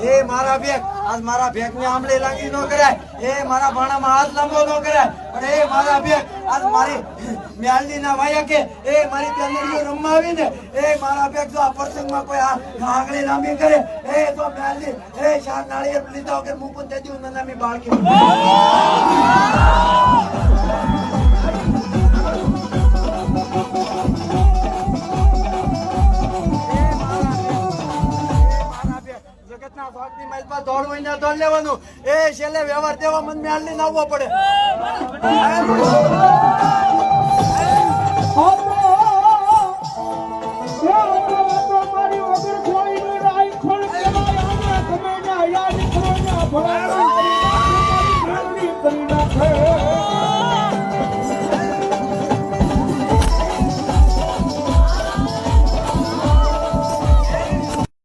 એ મારા બેગ આજ મારા બેગ ને આંબળી લાંગી નો કરાય એ મારા ભાણામાં હાથ લાંબો નો કરાય પણ એ મારા બેગ આજ મારી મ્યાલની ના વાયા કે એ મારી પેનરીઓ રમવા આવી ને એ મારા બેગ જો આ પ્રસંગમાં કોઈ આંગળી લાંબી કરે એ તો મ્યાલની એ શાર નાળિયેર લીધા વગર મુકું તે દીવ નનામી બાળકી દોડવું ને દોડ લેવાનું એ છેલ્લે વ્યવહાર તેવા મન મે હાલી નાવવો પડે મારી વગર કોઈ રાઈ ખોલ